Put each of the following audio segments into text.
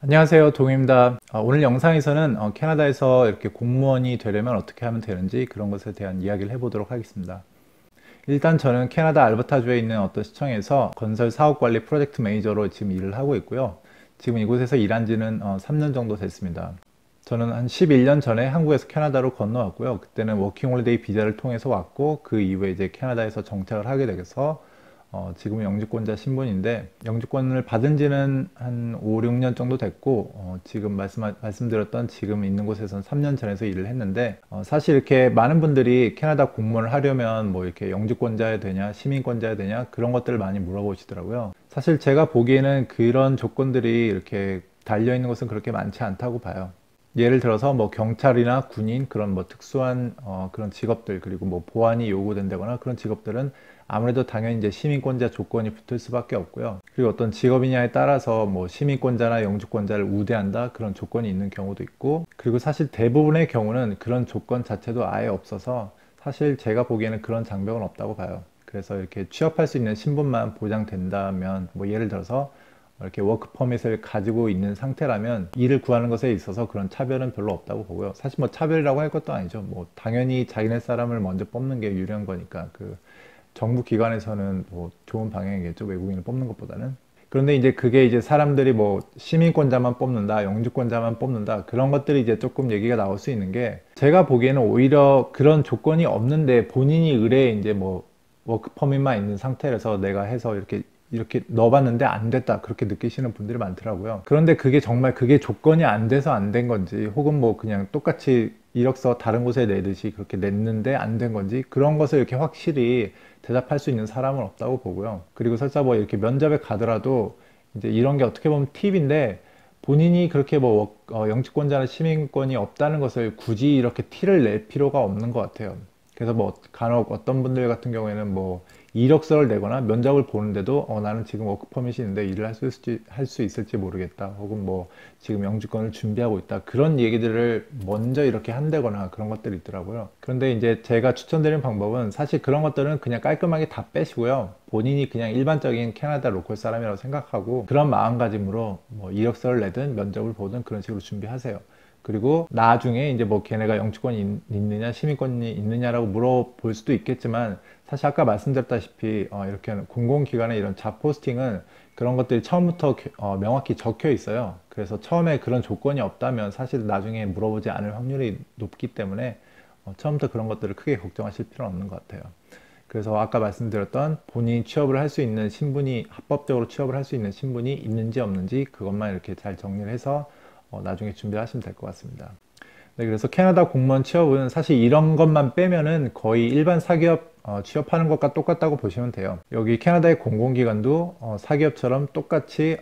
안녕하세요, 동입니다. 오늘 영상에서는 캐나다에서 이렇게 공무원이 되려면 어떻게 하면 되는지 그런 것에 대한 이야기를 해보도록 하겠습니다. 일단 저는 캐나다 알버타주에 있는 어떤 시청에서 건설 사업관리 프로젝트 매니저로 지금 일을 하고 있고요. 지금 이곳에서 일한 지는 3년 정도 됐습니다. 저는 한 11년 전에 한국에서 캐나다로 건너왔고요. 그때는 워킹홀리데이 비자를 통해서 왔고, 그 이후에 이제 캐나다에서 정착을 하게 돼서 지금은 영주권자 신분인데, 영주권을 받은 지는 한 5, 6년 정도 됐고, 지금 말씀드렸던 지금 있는 곳에서는 3년 전에서 일을 했는데, 사실 이렇게 많은 분들이 캐나다 공무원을 하려면 뭐 이렇게 영주권자야 되냐, 시민권자야 되냐, 그런 것들을 많이 물어보시더라고요. 사실 제가 보기에는 그런 조건들이 이렇게 달려있는 것은 그렇게 많지 않다고 봐요. 예를 들어서 뭐 경찰이나 군인 그런 뭐 특수한 그런 직업들, 그리고 뭐 보안이 요구된다거나 그런 직업들은 아무래도 당연히 이제 시민권자 조건이 붙을 수밖에 없고요. 그리고 어떤 직업이냐에 따라서 뭐 시민권자나 영주권자를 우대한다 그런 조건이 있는 경우도 있고, 그리고 사실 대부분의 경우는 그런 조건 자체도 아예 없어서 사실 제가 보기에는 그런 장벽은 없다고 봐요. 그래서 이렇게 취업할 수 있는 신분만 보장된다면, 뭐 예를 들어서 이렇게 워크 퍼밋을 가지고 있는 상태라면 일을 구하는 것에 있어서 그런 차별은 별로 없다고 보고요. 사실 뭐 차별이라고 할 것도 아니죠. 뭐 당연히 자기네 사람을 먼저 뽑는 게 유리한 거니까, 그 정부 기관에서는 뭐 좋은 방향이겠죠, 외국인을 뽑는 것보다는. 그런데 이제 그게 이제 사람들이 뭐 시민권자만 뽑는다, 영주권자만 뽑는다, 그런 것들이 이제 조금 얘기가 나올 수 있는 게, 제가 보기에는 오히려 그런 조건이 없는데 본인이 의뢰에 이제 뭐 워크 퍼밋만 있는 상태라서 내가 해서 이렇게 넣어봤는데 안 됐다, 그렇게 느끼시는 분들이 많더라고요. 그런데 그게 정말 그게 조건이 안 돼서 안 된 건지, 혹은 뭐 그냥 똑같이 이력서 다른 곳에 내듯이 그렇게 냈는데 안 된 건지, 그런 것을 이렇게 확실히 대답할 수 있는 사람은 없다고 보고요. 그리고 설사 뭐 이렇게 면접에 가더라도 이제 이런 게 어떻게 보면 팁인데, 본인이 그렇게 뭐 영주권자나 시민권이 없다는 것을 굳이 이렇게 티를 낼 필요가 없는 것 같아요. 그래서 뭐 간혹 어떤 분들 같은 경우에는 뭐 이력서를 내거나 면접을 보는데도 나는 지금 워크퍼밋이 있는데 일을 할 수 있을지 모르겠다, 혹은 뭐 지금 영주권을 준비하고 있다, 그런 얘기들을 먼저 이렇게 한다거나 그런 것들이 있더라고요. 그런데 이제 제가 추천드리는 방법은, 사실 그런 것들은 그냥 깔끔하게 다 빼시고요. 본인이 그냥 일반적인 캐나다 로컬 사람이라고 생각하고 그런 마음가짐으로 뭐 이력서를 내든 면접을 보든 그런 식으로 준비하세요. 그리고 나중에 이제 뭐 걔네가 영주권이 있느냐 시민권이 있느냐라고 물어볼 수도 있겠지만, 사실 아까 말씀드렸다시피 이렇게 공공기관의 이런 잡 포스팅은 그런 것들이 처음부터 명확히 적혀 있어요. 그래서 처음에 그런 조건이 없다면 사실 나중에 물어보지 않을 확률이 높기 때문에 처음부터 그런 것들을 크게 걱정하실 필요는 없는 것 같아요. 그래서 아까 말씀드렸던 본인이 취업을 할 수 있는 신분이, 합법적으로 취업을 할 수 있는 신분이 있는지 없는지, 그것만 이렇게 잘 정리를 해서 나중에 준비하시면 될 것 같습니다. 네, 그래서 캐나다 공무원 취업은 사실 이런 것만 빼면은 거의 일반 사기업 취업하는 것과 똑같다고 보시면 돼요. 여기 캐나다의 공공기관도 사기업처럼 똑같이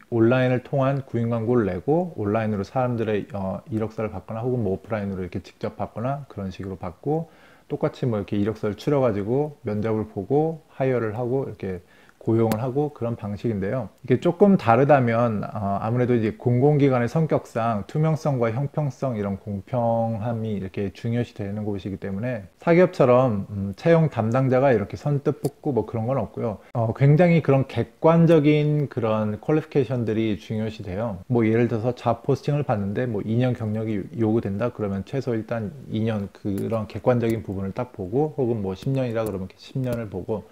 온라인을 통한 구인 광고를 내고 온라인으로 사람들의 이력서를 받거나, 혹은 뭐 오프라인으로 이렇게 직접 받거나 그런 식으로 받고, 똑같이 뭐 이렇게 이력서를 추려가지고 면접을 보고 하이어를 하고 이렇게 고용을 하고 그런 방식인데요. 이게 조금 다르다면 아무래도 이제 공공기관의 성격상 투명성과 형평성, 이런 공평함이 이렇게 중요시 되는 곳이기 때문에 사기업처럼 채용 담당자가 이렇게 선뜻 뽑고 뭐 그런 건 없고요. 굉장히 그런 객관적인 그런 퀄리피케이션들이 중요시 돼요. 뭐 예를 들어서 잡 포스팅을 봤는데 뭐 2년 경력이 요구된다 그러면 최소 일단 2년 그런 객관적인 부분을 딱 보고, 혹은 뭐 10년이라 그러면 10년을 보고,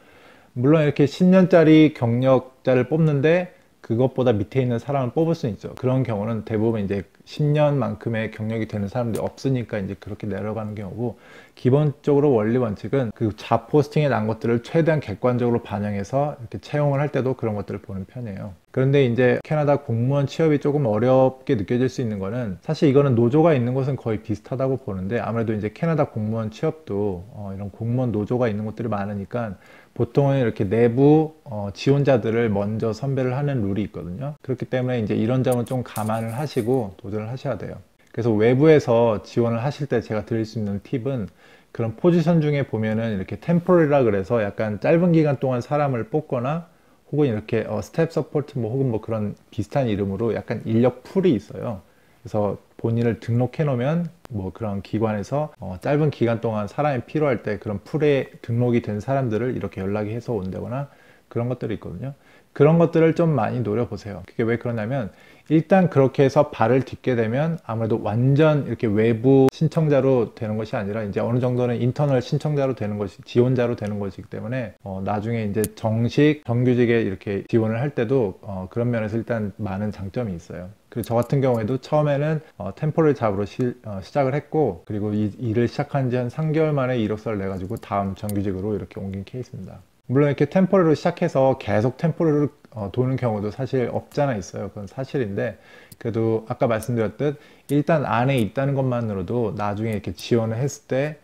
물론 이렇게 10년짜리 경력자를 뽑는데 그것보다 밑에 있는 사람을 뽑을 수는 있죠. 그런 경우는 대부분 이제 10년만큼의 경력이 되는 사람들이 없으니까 이제 그렇게 내려가는 경우고, 기본적으로 원리 원칙은 그 잡 포스팅에 난 것들을 최대한 객관적으로 반영해서 이렇게 채용을 할 때도 그런 것들을 보는 편이에요. 그런데 이제 캐나다 공무원 취업이 조금 어렵게 느껴질 수 있는 거는, 사실 이거는 노조가 있는 곳은 거의 비슷하다고 보는데, 아무래도 이제 캐나다 공무원 취업도 이런 공무원 노조가 있는 곳들이 많으니까 보통은 이렇게 내부 지원자들을 먼저 선별을 하는 룰이 있거든요. 그렇기 때문에 이제 이런 점은 좀 감안을 하시고 도전을 하셔야 돼요. 그래서 외부에서 지원을 하실 때 제가 드릴 수 있는 팁은, 그런 포지션 중에 보면은 이렇게 템포리라 그래서 약간 짧은 기간 동안 사람을 뽑거나, 혹은 이렇게 스텝 서포트 뭐 혹은 뭐 그런 비슷한 이름으로 약간 인력 풀이 있어요. 그래서 본인을 등록해 놓으면 뭐 그런 기관에서 짧은 기간 동안 사람이 필요할 때 그런 풀에 등록이 된 사람들을 이렇게 연락이 해서 온다거나 그런 것들이 있거든요. 그런 것들을 좀 많이 노려보세요. 그게 왜 그러냐면 일단 그렇게 해서 발을 딛게 되면 아무래도 완전 이렇게 외부 신청자로 되는 것이 아니라 이제 어느 정도는 인터널 신청자로 되는 것이, 지원자로 되는 것이기 때문에 나중에 이제 정식 정규직에 이렇게 지원을 할 때도 그런 면에서 일단 많은 장점이 있어요. 그리고 저 같은 경우에도 처음에는 템포럴 잡으로 시작을 했고, 그리고 이 일을 시작한 지 한 3개월 만에 이력서를 내가지고 다음 정규직으로 이렇게 옮긴 케이스입니다. 물론 이렇게 템포럴로 시작해서 계속 템포럴로 도는 경우도 사실 없잖아 있어요. 그건 사실인데, 그래도 아까 말씀드렸듯 일단 안에 있다는 것만으로도 나중에 이렇게 지원을 했을 때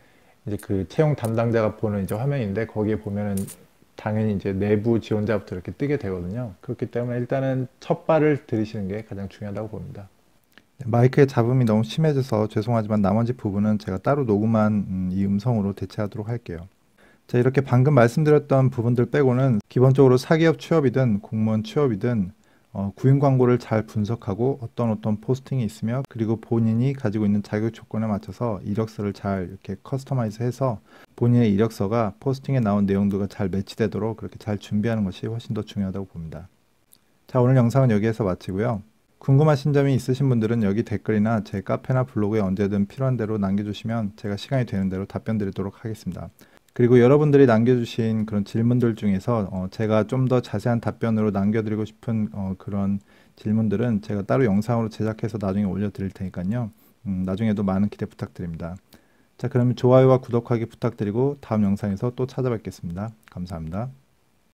이제 그 채용 담당자가 보는 이제 화면인데, 거기에 보면은 당연히 이제 내부 지원자부터 이렇게 뜨게 되거든요. 그렇기 때문에 일단은 첫 발을 들이시는 게 가장 중요하다고 봅니다. 마이크의 잡음이 너무 심해져서 죄송하지만 나머지 부분은 제가 따로 녹음한 이 음성으로 대체하도록 할게요. 자, 이렇게 방금 말씀드렸던 부분들 빼고는 기본적으로 사기업 취업이든 공무원 취업이든 구인 광고를 잘 분석하고 어떤 포스팅이 있으며, 그리고 본인이 가지고 있는 자격 조건에 맞춰서 이력서를 잘 이렇게 커스터마이즈 해서 본인의 이력서가 포스팅에 나온 내용들과 잘 매치되도록 그렇게 잘 준비하는 것이 훨씬 더 중요하다고 봅니다. 자, 오늘 영상은 여기에서 마치고요. 궁금하신 점이 있으신 분들은 여기 댓글이나 제 카페나 블로그에 언제든 필요한 대로 남겨주시면 제가 시간이 되는 대로 답변 드리도록 하겠습니다. 그리고 여러분들이 남겨주신 그런 질문들 중에서 제가 좀 더 자세한 답변으로 남겨드리고 싶은 그런 질문들은 제가 따로 영상으로 제작해서 나중에 올려드릴 테니까요. 나중에도 많은 기대 부탁드립니다. 자, 그러면 좋아요와 구독하기 부탁드리고 다음 영상에서 또 찾아뵙겠습니다. 감사합니다.